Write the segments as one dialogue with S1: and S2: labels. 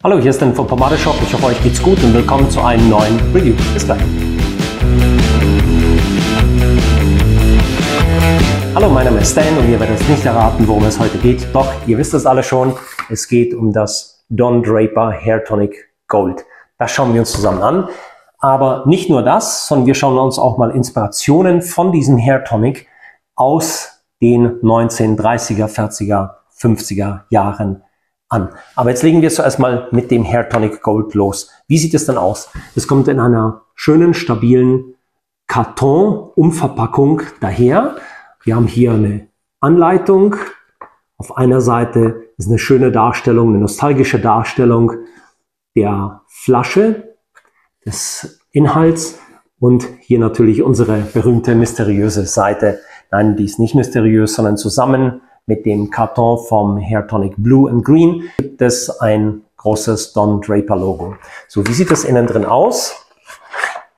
S1: Hallo, hier ist Dan vom Pomade Shop. Ich hoffe, euch geht's gut und willkommen zu einem neuen Review. Bis gleich. Hallo, mein Name ist Dan und ihr werdet nicht erraten, worum es heute geht. Doch, ihr wisst es alle schon. Es geht um das Don Draper Hair Tonic Gold. Das schauen wir uns zusammen an. Aber nicht nur das, sondern wir schauen uns auch mal Inspirationen von diesem Hair Tonic aus den 1930er, 40er, 50er Jahren an. Aber jetzt legen wir zuerst mal mit dem Hair Tonic Gold los. Wie sieht es denn aus? Es kommt in einer schönen, stabilen Karton-Umverpackung daher. Wir haben hier eine Anleitung. Auf einer Seite ist eine schöne Darstellung, eine nostalgische Darstellung der Flasche, des Inhalts und hier natürlich unsere berühmte mysteriöse Seite. Nein, die ist nicht mysteriös, sondern zusammen mit dem Karton vom Hair Tonic Blue and Green gibt es ein großes Don Draper Logo. So, wie sieht das innen drin aus?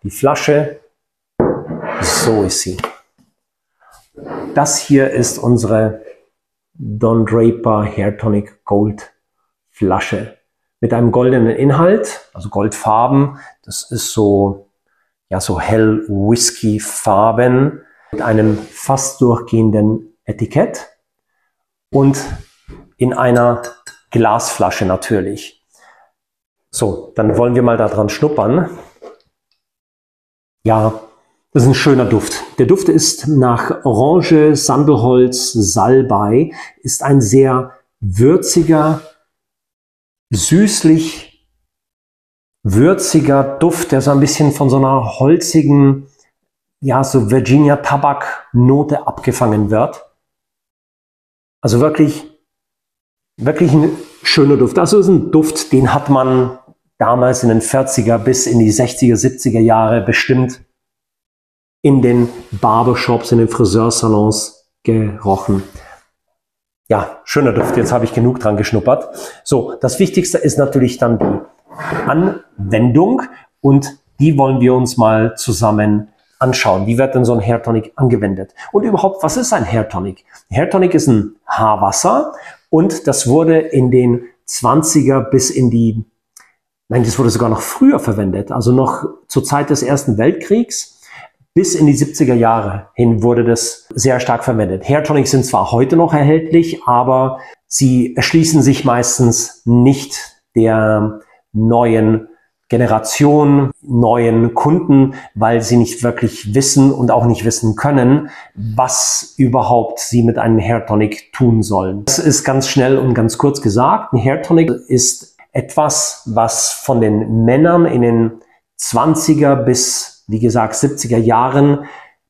S1: Die Flasche, so ist sie. Das hier ist unsere Don Draper Hair Tonic Gold Flasche mit einem goldenen Inhalt, also Goldfarben. Das ist so, ja, so hell Whisky-Farben mit einem fast durchgehenden Etikett. Und in einer Glasflasche natürlich. So, dann wollen wir mal da dran schnuppern. Ja, das ist ein schöner Duft. Der Duft ist nach Orange, Sandelholz, Salbei. Ist ein sehr würziger, süßlich würziger Duft, der so ein bisschen von so einer holzigen, ja, so Virginia Tabak Note abgefangen wird. Also wirklich ein schöner Duft. Also ist ein Duft, den hat man damals in den 40er bis in die 60er, 70er Jahre bestimmt in den Barbershops, in den Friseursalons gerochen. Ja, schöner Duft. Jetzt habe ich genug dran geschnuppert. So, das Wichtigste ist natürlich dann die Anwendung und die wollen wir uns mal zusammen anschauen. Wie wird denn so ein Hair Tonic angewendet? Und überhaupt, was ist ein Hair Tonic? Hair Tonic ist ein Haarwasser und das wurde in den 20er bis in die, nein, das wurde sogar noch früher verwendet, also noch zur Zeit des Ersten Weltkriegs bis in die 70er Jahre hin wurde das sehr stark verwendet. Hair Tonics sind zwar heute noch erhältlich, aber sie erschließen sich meistens nicht der neuen Generation, neuen Kunden, weil sie nicht wirklich wissen und auch nicht wissen können, was überhaupt sie mit einem Hair Tonic tun sollen. Das ist ganz schnell und ganz kurz gesagt. Ein Hair Tonic ist etwas, was von den Männern in den 20er bis, wie gesagt, 70er Jahren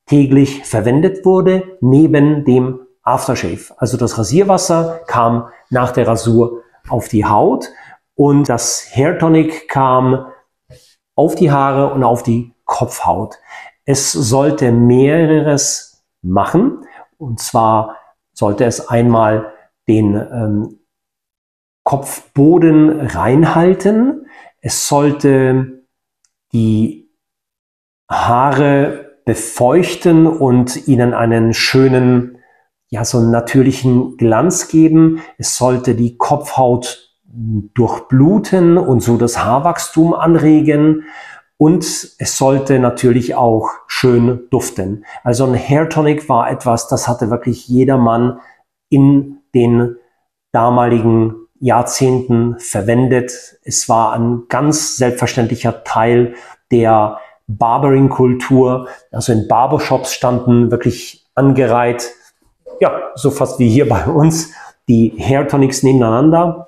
S1: täglich verwendet wurde, neben dem Aftershave. Also das Rasierwasser kam nach der Rasur auf die Haut. Und das Hair Tonic kam auf die Haare und auf die Kopfhaut. Es sollte mehreres machen. Und zwar sollte es einmal den Kopfboden reinhalten. Es sollte die Haare befeuchten und ihnen einen schönen, ja, so einen natürlichen Glanz geben. Es sollte die Kopfhaut durchbluten und so das Haarwachstum anregen und es sollte natürlich auch schön duften. Also ein Hair Tonic war etwas, das hatte wirklich jedermann in den damaligen Jahrzehnten verwendet. Es war ein ganz selbstverständlicher Teil der Barbering-Kultur. Also in Barbershops standen wirklich angereiht, ja, so fast wie hier bei uns, die Hair Tonics nebeneinander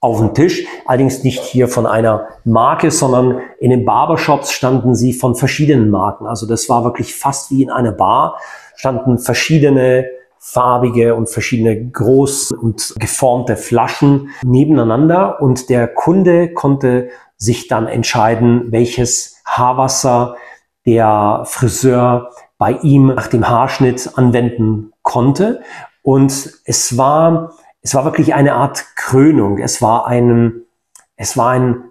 S1: auf dem Tisch, allerdings nicht hier von einer Marke, sondern in den Barbershops standen sie von verschiedenen Marken. Also das war wirklich fast wie in einer Bar, standen verschiedene farbige und verschiedene groß und geformte Flaschen nebeneinander und der Kunde konnte sich dann entscheiden, welches Haarwasser der Friseur bei ihm nach dem Haarschnitt anwenden konnte. Und es war wirklich eine Art Krönung. Es war ein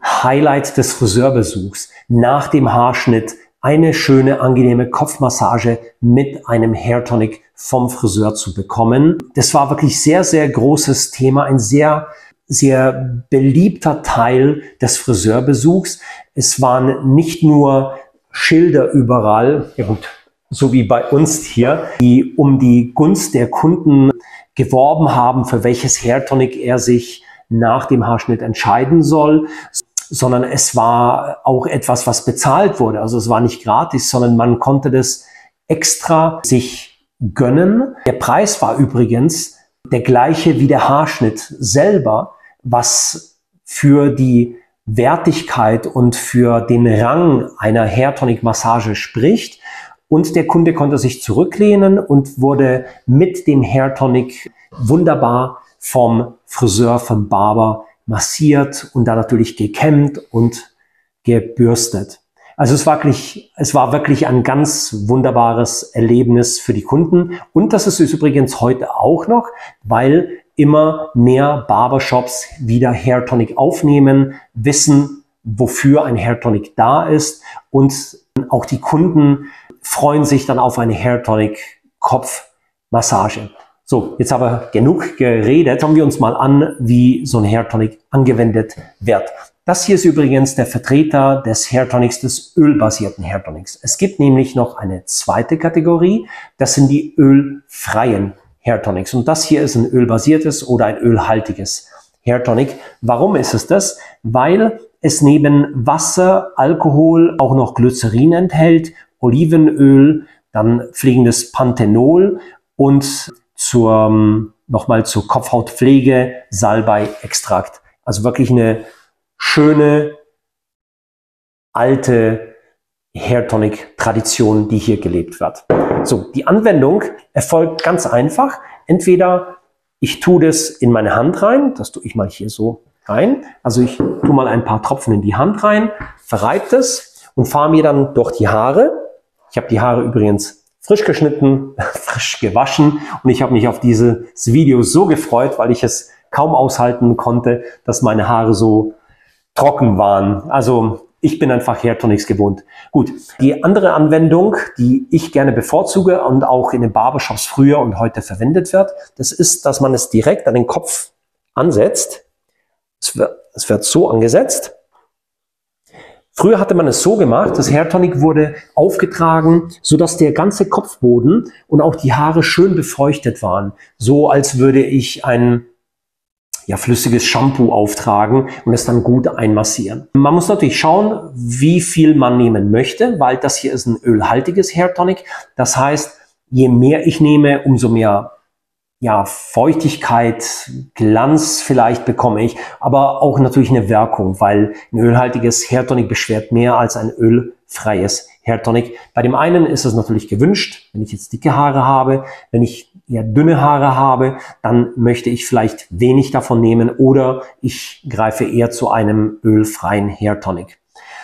S1: Highlight des Friseurbesuchs. Nach dem Haarschnitt eine schöne, angenehme Kopfmassage mit einem Hair Tonic vom Friseur zu bekommen. Das war wirklich sehr, sehr großes Thema, ein sehr sehr beliebter Teil des Friseurbesuchs. Es waren nicht nur Schilder überall, ja gut, so wie bei uns hier, die um die Gunst der Kunden geworben haben, für welches Hairtonic er sich nach dem Haarschnitt entscheiden soll, sondern es war auch etwas, was bezahlt wurde. Also es war nicht gratis, sondern man konnte das extra sich gönnen. Der Preis war übrigens der gleiche wie der Haarschnitt selber, was für die Wertigkeit und für den Rang einer Hairtonic-Massage spricht. Und der Kunde konnte sich zurücklehnen und wurde mit dem Hairtonic wunderbar vom Friseur, vom Barber massiert und dann natürlich gekämmt und gebürstet. Also es war wirklich ein ganz wunderbares Erlebnis für die Kunden. Und das ist es übrigens heute auch noch, weil immer mehr Barbershops wieder Hairtonic aufnehmen, wissen, wofür ein Hairtonic da ist, und auch die Kunden freuen sich dann auf eine Hairtonic-Kopfmassage. So, jetzt aber genug geredet. Schauen wir uns mal an, wie so ein Hairtonic angewendet wird. Das hier ist übrigens der Vertreter des Hairtonics, des ölbasierten Hairtonics. Es gibt nämlich noch eine zweite Kategorie, das sind die ölfreien Hairtonics. Und das hier ist ein ölbasiertes oder ein ölhaltiges Hairtonic. Warum ist es das? Weil es neben Wasser, Alkohol auch noch Glycerin enthält, Olivenöl, dann fliegendes Panthenol und nochmal zur Kopfhautpflege Salbei-Extrakt. Also wirklich eine schöne, alte Hairtonic-Tradition, die hier gelebt wird. So, die Anwendung erfolgt ganz einfach. Entweder ich tue das in meine Hand rein, das tue ich mal hier so rein. Also ich tue mal ein paar Tropfen in die Hand rein, verreibe das und fahre mir dann durch die Haare. Ich habe die Haare übrigens frisch geschnitten, frisch gewaschen, und ich habe mich auf dieses Video so gefreut, weil ich es kaum aushalten konnte, dass meine Haare so trocken waren. Also ich bin einfach Hairtonics gewohnt. Gut, die andere Anwendung, die ich gerne bevorzuge und auch in den Barbershops früher und heute verwendet wird, das ist, dass man es direkt an den Kopf ansetzt. Es wird so angesetzt. Früher hatte man es so gemacht, das Hairtonic wurde aufgetragen, sodass der ganze Kopfboden und auch die Haare schön befeuchtet waren. So als würde ich ein flüssiges Shampoo auftragen und es dann gut einmassieren. Man muss natürlich schauen, wie viel man nehmen möchte, weil das hier ist ein ölhaltiges Hairtonic. Das heißt, je mehr ich nehme, umso mehr Feuchtigkeit, Glanz vielleicht bekomme ich, aber auch natürlich eine Wirkung, weil ein ölhaltiges Hairtonic beschwert mehr als ein ölfreies Hairtonic. Bei dem einen ist es natürlich gewünscht, wenn ich jetzt dicke Haare habe, wenn ich eher dünne Haare habe, dann möchte ich vielleicht wenig davon nehmen oder ich greife eher zu einem ölfreien Hairtonic.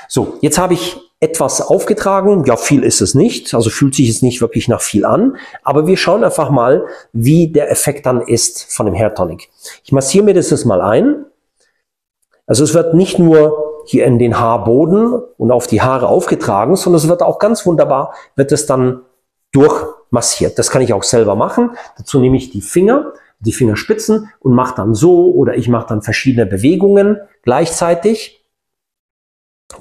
S1: So, jetzt habe ich etwas aufgetragen. Ja, viel ist es nicht, also fühlt sich jetzt nicht wirklich nach viel an, aber wir schauen einfach mal, wie der Effekt dann ist von dem Hairtonic. Ich massiere mir das jetzt mal ein. Also es wird nicht nur hier in den Haarboden und auf die Haare aufgetragen, sondern es wird auch ganz wunderbar, wird es dann durchmassiert. Das kann ich auch selber machen. Dazu nehme ich die Fingerspitzen und mache dann so, oder ich mache dann verschiedene Bewegungen gleichzeitig.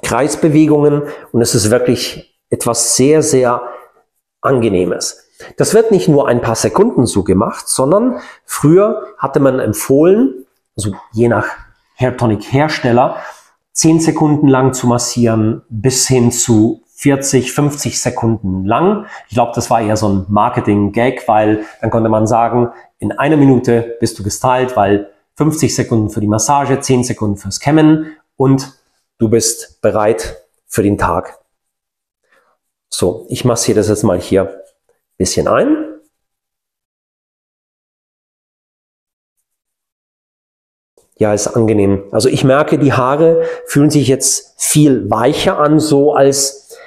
S1: Kreisbewegungen, und es ist wirklich etwas sehr, sehr Angenehmes. Das wird nicht nur ein paar Sekunden so gemacht, sondern früher hatte man empfohlen, also je nach Hairtonic-Hersteller, 10 Sekunden lang zu massieren bis hin zu 40, 50 Sekunden lang. Ich glaube, das war eher so ein Marketing-Gag, weil dann konnte man sagen, in einer Minute bist du gestylt, weil 50 Sekunden für die Massage, 10 Sekunden fürs Kämmen und du bist bereit für den Tag. So, ich massiere das jetzt mal hier ein bisschen ein. Ja, ist angenehm. Also ich merke, die Haare fühlen sich jetzt viel weicher an, so als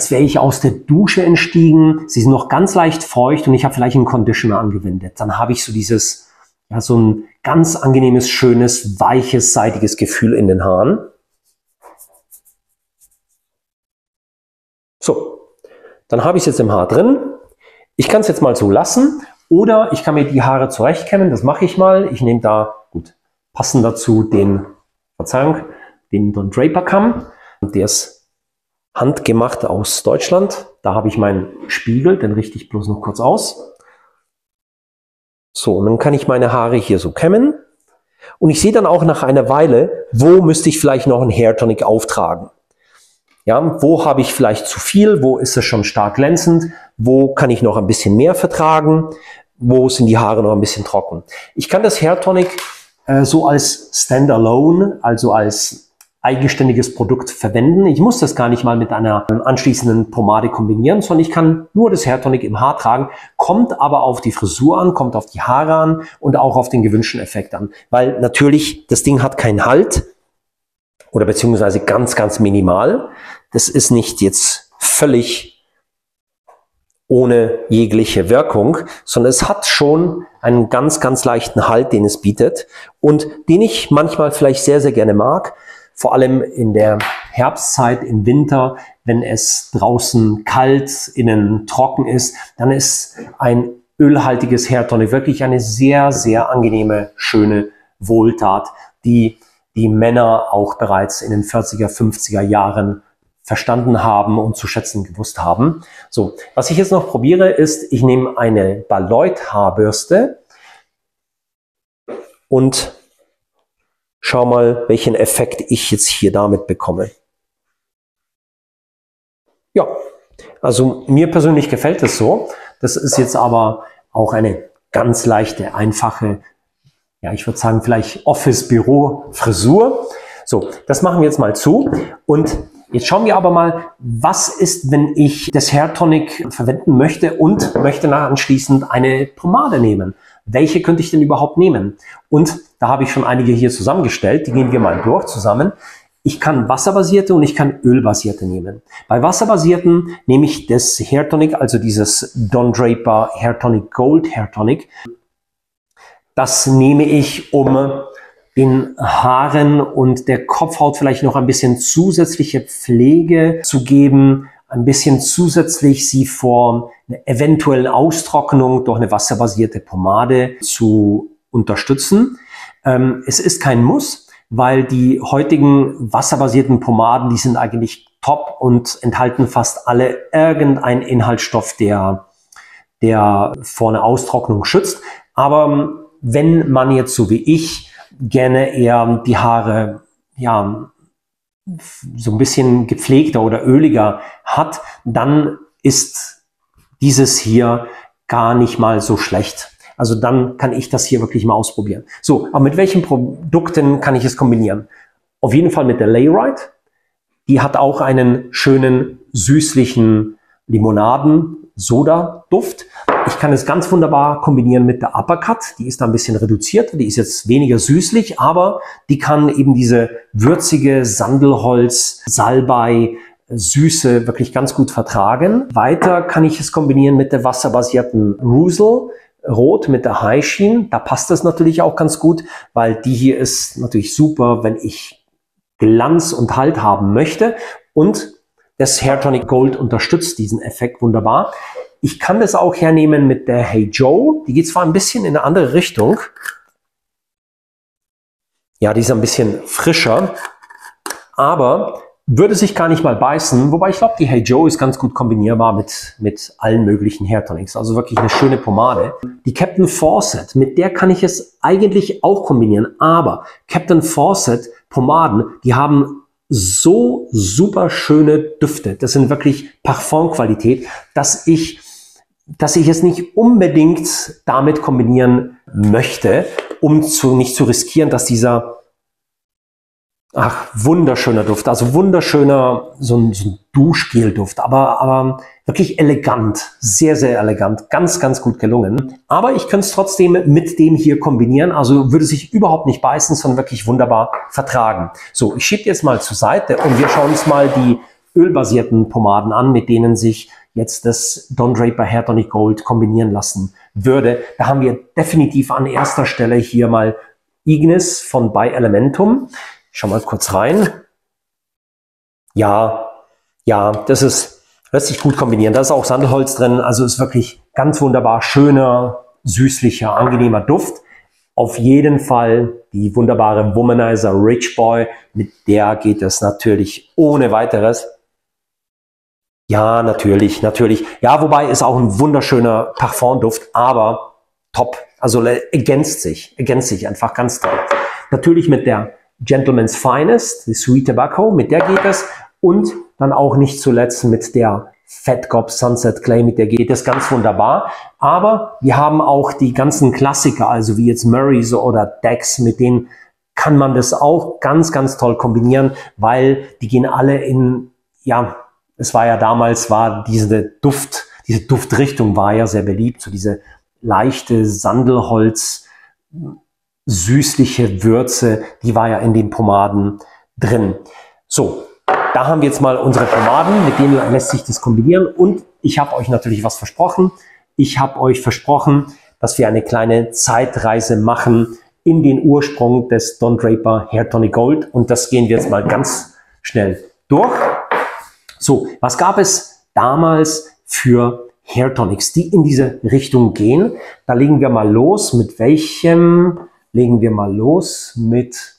S1: wäre ich aus der Dusche entstiegen. Sie sind noch ganz leicht feucht und ich habe vielleicht einen Conditioner angewendet. Dann habe ich so dieses, so ein ganz angenehmes, schönes, weiches, seidiges Gefühl in den Haaren. So, dann habe ich es jetzt im Haar drin. Ich kann es jetzt mal so lassen oder ich kann mir die Haare zurechtkämmen. Das mache ich mal. Ich nehme da, gut, passen dazu den, Verzeihung, den Don Draper Kamm. Der ist handgemacht aus Deutschland. Da habe ich meinen Spiegel, den richte ich bloß noch kurz aus. So, und dann kann ich meine Haare hier so kämmen. Und ich sehe dann auch nach einer Weile, wo müsste ich vielleicht noch einen Hair Tonic auftragen. Ja, wo habe ich vielleicht zu viel, wo ist es schon stark glänzend, wo kann ich noch ein bisschen mehr vertragen, wo sind die Haare noch ein bisschen trocken. Ich kann das Hair Tonic so als Standalone, also als eigenständiges Produkt verwenden. Ich muss das gar nicht mal mit einer anschließenden Pomade kombinieren, sondern ich kann nur das Hair Tonic im Haar tragen, kommt aber auf die Frisur an, kommt auf die Haare an und auch auf den gewünschten Effekt an. Weil natürlich, das Ding hat keinen Halt oder beziehungsweise ganz, ganz minimal. Das ist nicht jetzt völlig ohne jegliche Wirkung, sondern es hat schon einen ganz, ganz leichten Halt, den es bietet und den ich manchmal vielleicht sehr, sehr gerne mag. Vor allem in der Herbstzeit, im Winter, wenn es draußen kalt, innen trocken ist, dann ist ein ölhaltiges Hair Tonic wirklich eine sehr, sehr angenehme, schöne Wohltat, die die Männer auch bereits in den 40er, 50er Jahren verstanden haben und zu schätzen gewusst haben. So, was ich jetzt noch probiere ist, ich nehme eine Bayreuth Haarbürste und schau mal, welchen Effekt ich jetzt hier damit bekomme. Ja, also mir persönlich gefällt es so. Das ist jetzt aber auch eine ganz leichte, einfache, ja, ich würde sagen vielleicht Office-Büro-Frisur. So, das machen wir jetzt mal zu und jetzt schauen wir aber mal, was ist, wenn ich das Hair Tonic verwenden möchte und möchte nach anschließend eine Pomade nehmen. Welche könnte ich denn überhaupt nehmen? Und da habe ich schon einige hier zusammengestellt, die gehen wir mal durch zusammen. Ich kann wasserbasierte und ich kann ölbasierte nehmen. Bei wasserbasierten nehme ich das Hair Tonic, also dieses Don Draper Hair Tonic Gold Hair Tonic. Das nehme ich, um den Haaren und der Kopfhaut vielleicht noch ein bisschen zusätzliche Pflege zu geben, ein bisschen zusätzlich sie vor einer eventuellen Austrocknung durch eine wasserbasierte Pomade zu unterstützen. Es ist kein Muss, weil die heutigen wasserbasierten Pomaden, die sind eigentlich top und enthalten fast alle irgendeinen Inhaltsstoff, der vor einer Austrocknung schützt. Aber wenn man jetzt so wie ich gerne eher die Haare, ja, so ein bisschen gepflegter oder öliger hat, dann ist dieses hier gar nicht mal so schlecht. Also dann kann ich das hier wirklich mal ausprobieren. So, aber mit welchen Produkten kann ich es kombinieren? Auf jeden Fall mit der Layrite. Die hat auch einen schönen, süßlichen Limonaden-Soda-Duft. Ich kann es ganz wunderbar kombinieren mit der Uppercut. Die ist da ein bisschen reduziert. Die ist jetzt weniger süßlich, aber die kann eben diese würzige Sandelholz, Salbei, Süße wirklich ganz gut vertragen. Weiter kann ich es kombinieren mit der wasserbasierten Rusel Rot mit der High Sheen. Da passt das natürlich auch ganz gut, weil die hier ist natürlich super, wenn ich Glanz und Halt haben möchte. Und das Hair Tonic Gold unterstützt diesen Effekt wunderbar. Ich kann das auch hernehmen mit der Hey Joe. Die geht zwar ein bisschen in eine andere Richtung. Ja, die ist ein bisschen frischer, aber würde sich gar nicht mal beißen. Wobei ich glaube, die Hey Joe ist ganz gut kombinierbar mit allen möglichen Hair Tonics. Also wirklich eine schöne Pomade. Die Captain Fawcett, mit der kann ich es eigentlich auch kombinieren. Aber Captain Fawcett Pomaden, die haben so super schöne Düfte. Das sind wirklich Parfumqualität, dass ich es nicht unbedingt damit kombinieren möchte, um nicht zu riskieren, dass dieser wunderschöner Duft, also wunderschöner, so ein Duschgel-Duft, aber wirklich elegant, sehr, sehr elegant, ganz, ganz gut gelungen. Aber ich könnte es trotzdem mit dem hier kombinieren, also würde sich überhaupt nicht beißen, sondern wirklich wunderbar vertragen. So, ich schiebe jetzt mal zur Seite und wir schauen uns mal die ölbasierten Pomaden an, mit denen sich jetzt das Don Draper Hair Tonic Gold kombinieren lassen würde. Da haben wir definitiv an erster Stelle hier mal Ignis von By Elementum. Schau mal kurz rein. Ja, lässt sich gut kombinieren. Da ist auch Sandelholz drin, also ist wirklich ganz wunderbar schöner, süßlicher, angenehmer Duft. auf jeden Fall die wunderbare Womanizer Rich Boy, mit der geht es natürlich ohne weiteres. Ja, natürlich. Ja, wobei ist auch ein wunderschöner Parfumduft, aber top. Also ergänzt sich einfach ganz toll. Natürlich mit der Gentleman's Finest, die Sweet Tobacco, mit der geht es. Und dann auch nicht zuletzt mit der Fat Cop Sunset Clay, mit der geht es ganz wunderbar. Aber wir haben auch die ganzen Klassiker, also wie jetzt Murray's oder Dex, mit denen kann man das auch ganz, ganz toll kombinieren, weil die gehen alle in, ja, es war ja damals, diese Duftrichtung war ja sehr beliebt, so diese leichte Sandelholz, süßliche Würze, die war ja in den Pomaden drin. So, da haben wir jetzt mal unsere Pomaden, mit denen lässt sich das kombinieren. Und ich habe euch natürlich was versprochen. Ich habe euch versprochen, dass wir eine kleine Zeitreise machen in den Ursprung des Don Draper Hair Tonic Gold. Und das gehen wir jetzt mal ganz schnell durch. So, was gab es damals für Hair Tonics, die in diese Richtung gehen? Da legen wir mal los. Mit welchem legen wir mal los? Mit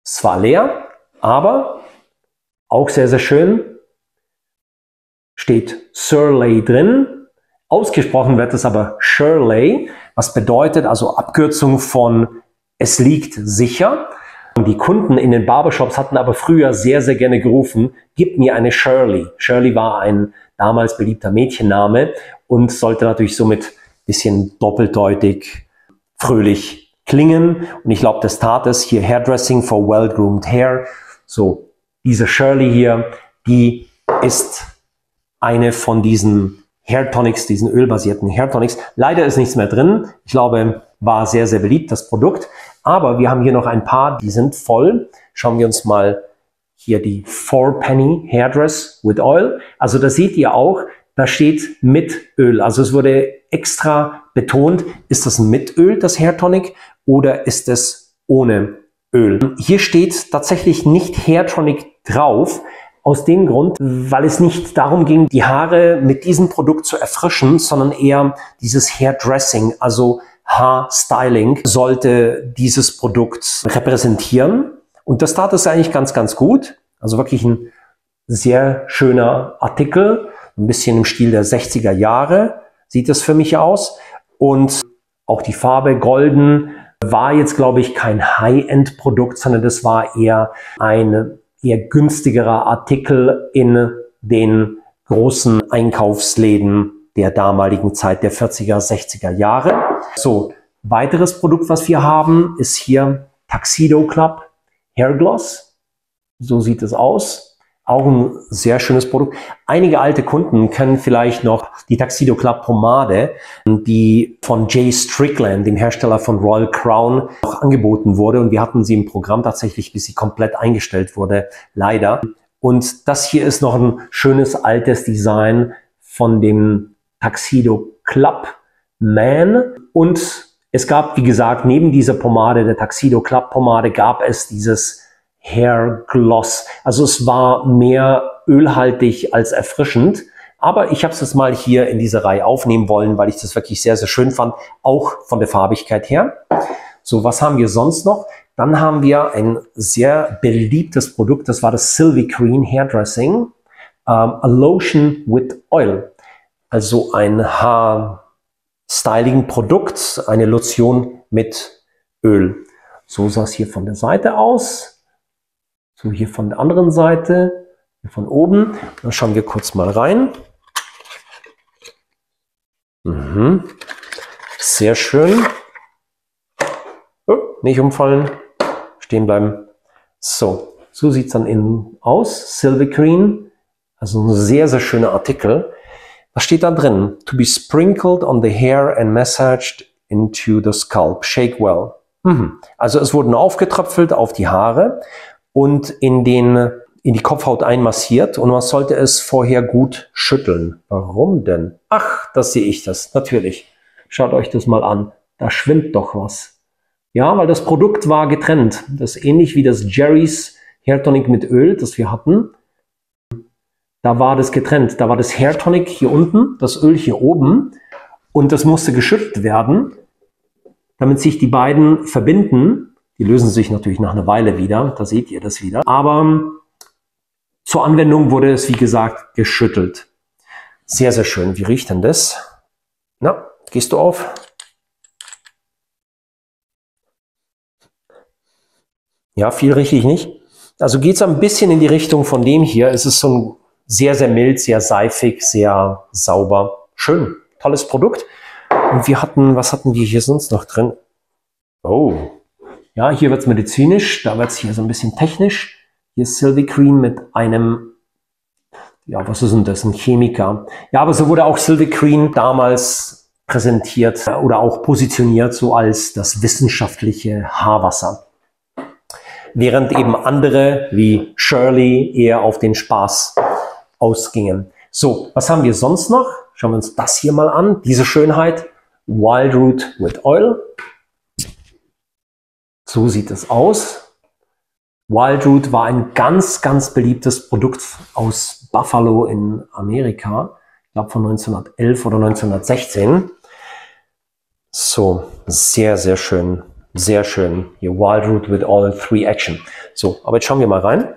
S1: zwar leer, aber auch sehr, sehr schön. Steht Surley drin. Ausgesprochen wird es aber Shirley, was bedeutet also Abkürzung von es liegt sicher. Und die Kunden in den Barbershops hatten aber früher sehr, sehr gerne gerufen, gib mir eine Shirley. Shirley war ein damals beliebter Mädchenname und sollte natürlich somit ein bisschen doppeldeutig, fröhlich klingen. Und ich glaube, das tat es. Hier Hairdressing for well-groomed hair. So, diese Shirley hier, die ist eine von diesen Hair Tonics, diesen ölbasierten Hair Tonics. Leider ist nichts mehr drin. Ich glaube, war sehr, sehr beliebt, das Produkt. Aber wir haben hier noch ein paar, die sind voll. Schauen wir uns mal hier die 4-Penny Hairdress with Oil. Also da seht ihr auch, da steht mit Öl. Also es wurde extra betont, ist das mit Öl, das Hair Tonic, oder ist es ohne Öl? Hier steht tatsächlich nicht Hair Tonic drauf. Aus dem Grund, weil es nicht darum ging, die Haare mit diesem Produkt zu erfrischen, sondern eher dieses Hairdressing, also Haarstyling sollte dieses Produkt repräsentieren. Und das tat es eigentlich ganz, ganz gut. Also wirklich ein sehr schöner Artikel, ein bisschen im Stil der 60er Jahre sieht es für mich aus. Und auch die Farbe golden war jetzt, glaube ich, kein High-End-Produkt, sondern das war eher ein eher günstigerer Artikel in den großen Einkaufsläden der damaligen Zeit, der 40er, 60er Jahre. So, weiteres Produkt, was wir haben, ist hier Tuxedo Club Hair Gloss. So sieht es aus. Auch ein sehr schönes Produkt. Einige alte Kunden kennen vielleicht noch die Tuxedo Club Pomade, die von Jay Strickland, dem Hersteller von Royal Crown, noch angeboten wurde. Und wir hatten sie im Programm tatsächlich, bis sie komplett eingestellt wurde, leider. Und das hier ist noch ein schönes altes Design von dem Tuxedo Club Man. Und es gab, wie gesagt, neben dieser Pomade, der Tuxedo Club Pomade, gab es dieses Hair Gloss. Also es war mehr ölhaltig als erfrischend. Aber ich habe es jetzt mal hier in diese Reihe aufnehmen wollen, weil ich das wirklich sehr, sehr schön fand. Auch von der Farbigkeit her. So, was haben wir sonst noch? Dann haben wir ein sehr beliebtes Produkt. Das war das Silvi-Creen Hairdressing. A Lotion with Oil. Also ein Haarstyling-Produkt. Eine Lotion mit Öl. So sah es hier von der Seite aus. So, hier von der anderen Seite, hier von oben. Dann schauen wir kurz mal rein. Sehr schön. Oh, nicht umfallen. Stehen bleiben. So, so sieht es dann innen aus. Silvi-Creen. Also ein sehr, sehr schöner Artikel. Was steht da drin? To be sprinkled on the hair and massaged into the scalp. Shake well. Also es wurden aufgetröpfelt auf die Haare und in die Kopfhaut einmassiert und man sollte es vorher gut schütteln. Warum denn? Ach, das sehe ich das. Natürlich. Schaut euch das mal an. Da schwimmt doch was. Ja, weil das Produkt war getrennt. Das ist ähnlich wie das Jerry's Hair Tonic mit Öl, das wir hatten. Da war das getrennt. Da war das Hair Tonic hier unten, das Öl hier oben und das musste geschüttelt werden. damit sich die beiden verbinden. Die lösen sich natürlich nach einer Weile wieder, da seht ihr das wieder. Aber zur Anwendung wurde es, wie gesagt, geschüttelt. Sehr, sehr schön. Wie riecht denn das? Na, gehst du auf? Ja, viel rieche ich nicht. Also geht es ein bisschen in die Richtung von dem hier. Es ist so ein sehr, sehr mild, sehr seifig, sehr sauber. Schön, tolles Produkt. Und wir hatten, was hatten wir hier sonst noch drin? Oh, ja, hier wird es medizinisch, da wird es hier so ein bisschen technisch. Hier ist Silvicrine mit einem, ja, was ist denn das? Ein Chemiker. Ja, aber so wurde auch Silvicrine damals präsentiert oder auch positioniert, so als das wissenschaftliche Haarwasser. Während eben andere wie Shirley eher auf den Spaß ausgingen. So, was haben wir sonst noch? Schauen wir uns das hier mal an. Diese Schönheit. Wildroot with Oil. So sieht es aus. Wildroot war ein ganz, ganz beliebtes Produkt aus Buffalo in Amerika. Ich glaube von 1911 oder 1916. So, sehr, sehr schön. Sehr schön. Hier Wildroot with Oil 3 Action. So, aber jetzt schauen wir mal rein.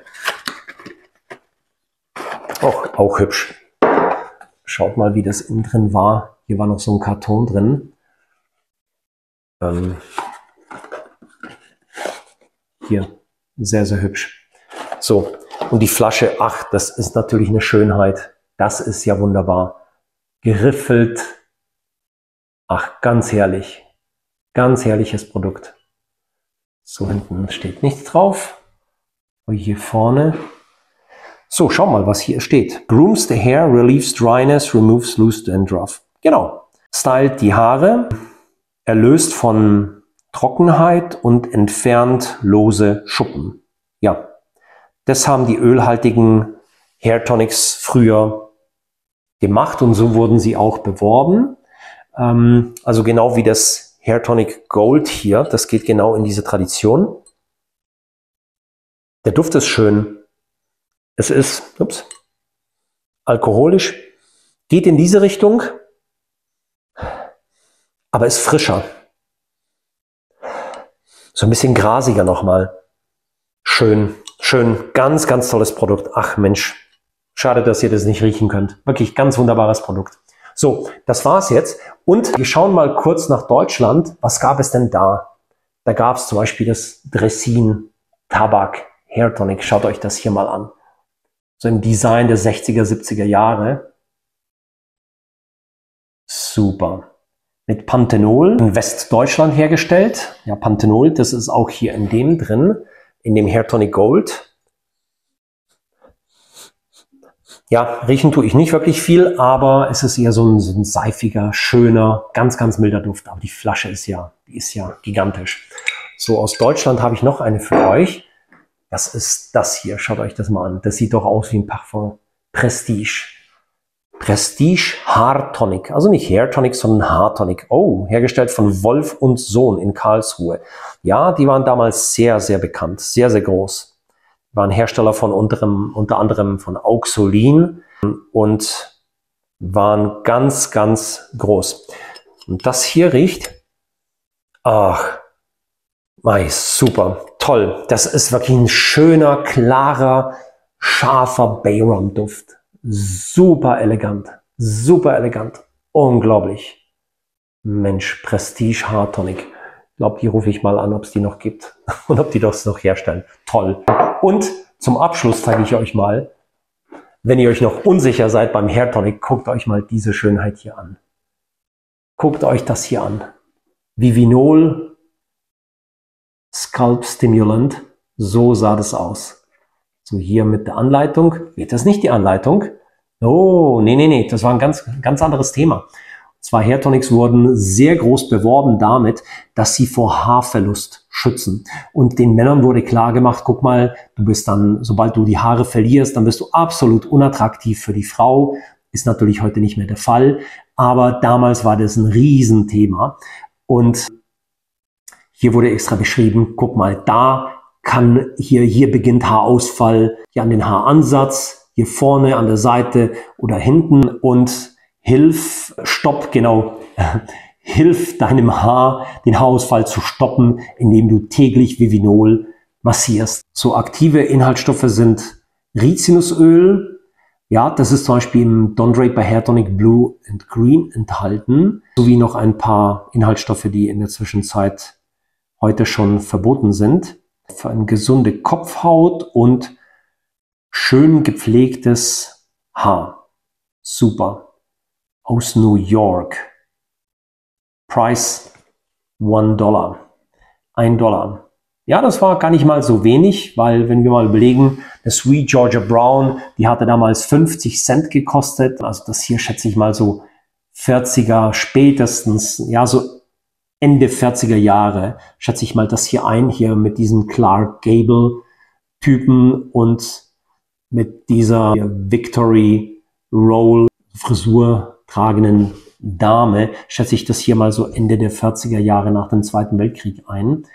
S1: Auch hübsch. Schaut mal, wie das innen drin war. Hier war noch so ein Karton drin. Hier, sehr, sehr hübsch. So, und die Flasche, ach, das ist natürlich eine Schönheit. Das ist ja wunderbar. Geriffelt. Ach, ganz herrlich. Ganz herrliches Produkt. So, hinten steht nichts drauf. Und hier vorne. So, schau mal, was hier steht. Grooms the hair, relieves dryness, removes loose dandruff. Genau. Stylt die Haare, erlöst von Trockenheit und entfernt lose Schuppen. Ja, das haben die ölhaltigen Hair Tonics früher gemacht und so wurden sie auch beworben. Also genau wie das Hair Tonic Gold hier, das geht genau in diese Tradition. Der Duft ist schön. Es ist alkoholisch, geht in diese Richtung, aber ist frischer. So ein bisschen grasiger nochmal. Schön, schön, ganz, ganz tolles Produkt. Ach Mensch, schade, dass ihr das nicht riechen könnt. Wirklich ganz wunderbares Produkt. So, das war's jetzt. Und wir schauen mal kurz nach Deutschland. Was gab es denn da? Da gab es zum Beispiel das Dressin Tabak Hair Tonic. Schaut euch das hier mal an. So im Design der 60er, 70er Jahre. Super. Mit Panthenol in Westdeutschland hergestellt. Ja, Panthenol, das ist auch hier in dem drin, in dem Hair Tonic Gold. Ja, riechen tue ich nicht wirklich viel, aber es ist eher so ein seifiger, schöner, ganz, ganz milder Duft. Aber die Flasche ist ja gigantisch. So, aus Deutschland habe ich noch eine für euch. Das ist das hier. Schaut euch das mal an. Das sieht doch aus wie ein Parfum. Prestige. Prestige Haar Tonic. Also nicht Hair Tonic, sondern Haar Tonic. Oh, hergestellt von Wolf und Sohn in Karlsruhe. Ja, die waren damals sehr, sehr bekannt. Sehr, sehr groß. Waren Hersteller von unter anderem von Auxolin und waren ganz, ganz groß. Und das hier riecht, ach, super, toll. Das ist wirklich ein schöner, klarer, scharfer Bayram-Duft. Super elegant, unglaublich. Mensch, Prestige Hair Tonic. Ich glaube, die rufe ich mal an, ob es die noch gibt und ob die das noch herstellen. Toll. Und zum Abschluss zeige ich euch mal, wenn ihr euch noch unsicher seid beim Hair Tonic, guckt euch mal diese Schönheit hier an. Guckt euch das hier an. Vivinol Scalp Stimulant. So sah das aus. So hier mit der Anleitung. Wird das nicht die Anleitung? Oh, nee. Das war ein ganz anderes Thema. Zwar Hair Tonics wurden sehr groß beworben damit, dass sie vor Haarverlust schützen. Und den Männern wurde klar gemacht, guck mal, du bist dann, sobald du die Haare verlierst, dann bist du absolut unattraktiv für die Frau. Ist natürlich heute nicht mehr der Fall. Aber damals war das ein Riesenthema. Und hier wurde extra beschrieben, guck mal, da kann hier beginnt Haarausfall, hier an den Haaransatz, hier vorne hilft deinem Haar, den Haarausfall zu stoppen, indem du täglich Vivinol massierst. So aktive Inhaltsstoffe sind Rizinusöl. Ja, das ist zum Beispiel im Don Draper Hair Tonic Blue and Green enthalten. Sowie noch ein paar Inhaltsstoffe, die in der Zwischenzeit heute schon verboten sind. Für eine gesunde Kopfhaut und schön gepflegtes Haar. Super. Aus New York. Preis $1. $1. Ja, das war gar nicht mal so wenig, weil wenn wir mal überlegen, eine Sweet Georgia Brown, die hatte damals 50 Cent gekostet. Also das hier schätze ich mal so 40er spätestens, ja so Ende 40er Jahre, schätze ich mal das hier ein, hier mit diesem Clark Gable Typen und mit dieser Victory Roll Frisur tragenden Dame, schätze ich das hier mal so Ende der 40er Jahre nach dem Zweiten Weltkrieg ein.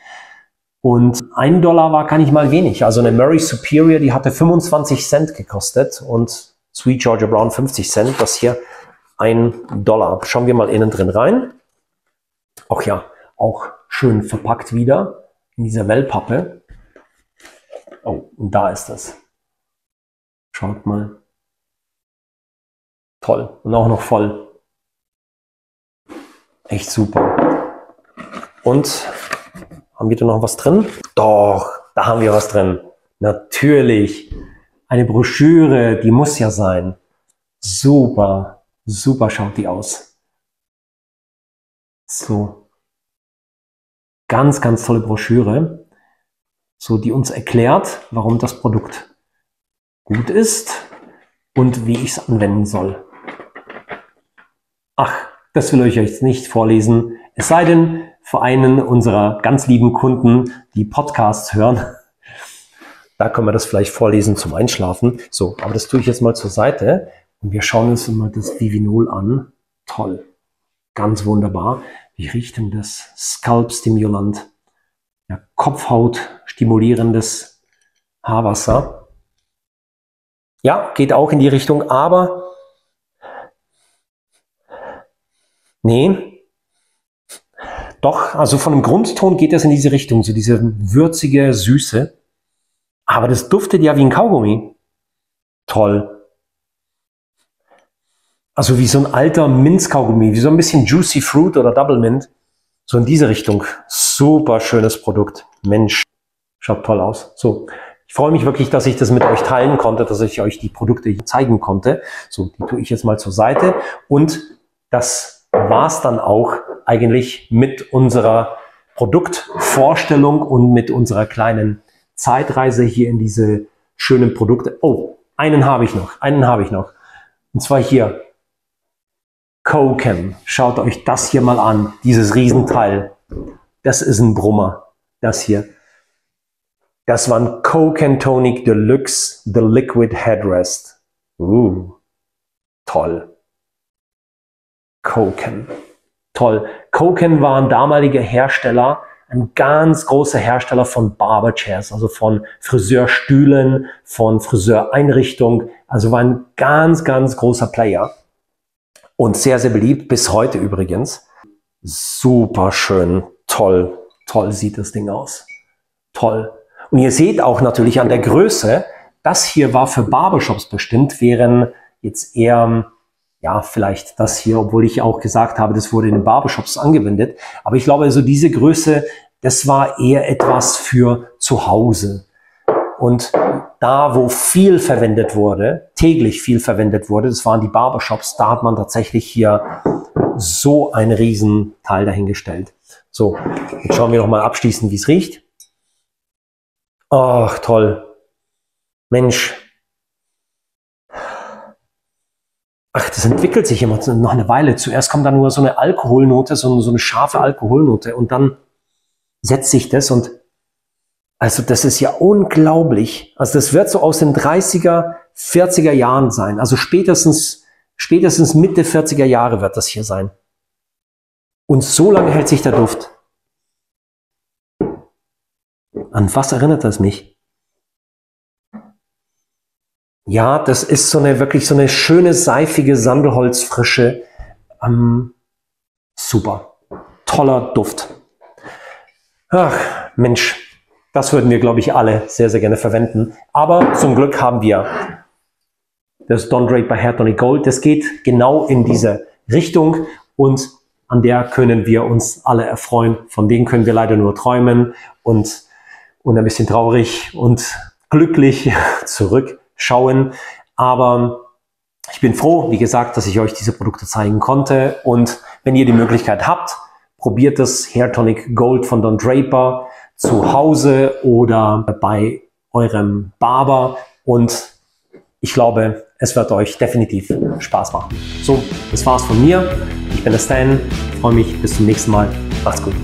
S1: Und $1 war gar nicht mal wenig. Also eine Murray Superior, die hatte 25 Cent gekostet und Sweet Georgia Brown 50 Cent. Das hier $1. Schauen wir mal innen drin rein. Auch ja, auch schön verpackt wieder in dieser Wellpappe. Oh, und da ist das. Schaut mal. Toll. Und auch noch voll. Echt super. Und haben wir da noch was drin? Doch, da haben wir was drin. Natürlich. Eine Broschüre, die muss ja sein. Super, super schaut die aus. So. Ganz, ganz tolle Broschüre. So, die uns erklärt, warum das Produkt gut ist und wie ich es anwenden soll. Ach, das will ich euch jetzt nicht vorlesen. Es sei denn, für einen unserer ganz lieben Kunden, die Podcasts hören, da können wir das vielleicht vorlesen zum Einschlafen. So, aber das tue ich jetzt mal zur Seite und wir schauen uns mal das Vivinol an. Toll, ganz wunderbar. Wie riecht denn das? Scalp-Stimulant, ja, Kopfhaut stimulierendes Haarwasser. Ja, geht auch in die Richtung, aber nee. Doch, also von dem Grundton geht das in diese Richtung, so diese würzige Süße. Aber das duftet ja wie ein Kaugummi. Toll. Also wie so ein alter Minzkaugummi, wie so ein bisschen Juicy Fruit oder Double Mint. So in diese Richtung. Super schönes Produkt. Mensch, schaut toll aus. So, ich freue mich wirklich, dass ich das mit euch teilen konnte, dass ich euch die Produkte zeigen konnte. So, die tue ich jetzt mal zur Seite. Und das war's dann auch eigentlich mit unserer Produktvorstellung und mit unserer kleinen Zeitreise hier in diese schönen Produkte. Oh, einen habe ich noch. Und zwar hier. Koken. Schaut euch das hier mal an. Dieses Riesenteil. Das ist ein Brummer. Das hier. Das war ein Koken Tonic Deluxe The Liquid Headrest. Toll. Koken. Toll. Koken war ein damaliger Hersteller, ein ganz großer Hersteller von Barber Chairs, also von Friseurstühlen, von Friseureinrichtungen. Also war ein ganz, ganz großer Player und sehr, sehr beliebt, bis heute übrigens. Super schön. Toll. Toll sieht das Ding aus. Toll. Und ihr seht auch natürlich an der Größe, das hier war für Barbershops bestimmt, während jetzt eher, ja, vielleicht das hier, obwohl ich auch gesagt habe, das wurde in den Barbershops angewendet. Aber ich glaube, also diese Größe, das war eher etwas für zu Hause. Und da, wo viel verwendet wurde, täglich viel verwendet wurde, das waren die Barbershops, da hat man tatsächlich hier so ein Riesenteil dahingestellt. So, jetzt schauen wir noch mal abschließend, wie es riecht. Ach, toll. Mensch. Ach, das entwickelt sich immer noch eine Weile. Zuerst kommt da nur so eine Alkoholnote, so eine scharfe Alkoholnote und dann setzt sich das und also das ist ja unglaublich. Also das wird so aus den 30er, 40er Jahren sein. Also spätestens Mitte 40er Jahre wird das hier sein. Und so lange hält sich der Duft. An was erinnert das mich? Ja, das ist so eine wirklich so eine schöne, seifige Sandelholzfrische. Super. toller Duft. Ach, Mensch, das würden wir, glaube ich, alle sehr, sehr gerne verwenden. Aber zum Glück haben wir das Don Draper Hair Tonic Gold. Das geht genau in diese Richtung und an der können wir uns alle erfreuen. Von denen können wir leider nur träumen und ein bisschen traurig und glücklich zurückschauen. Aber ich bin froh, wie gesagt, dass ich euch diese Produkte zeigen konnte. Und wenn ihr die Möglichkeit habt, probiert das Hair Tonic Gold von Don Draper zu Hause oder bei eurem Barber. Und ich glaube, es wird euch definitiv Spaß machen. So, das war's von mir. Ich bin der Stan. Ich freue mich. Bis zum nächsten Mal. Macht's gut.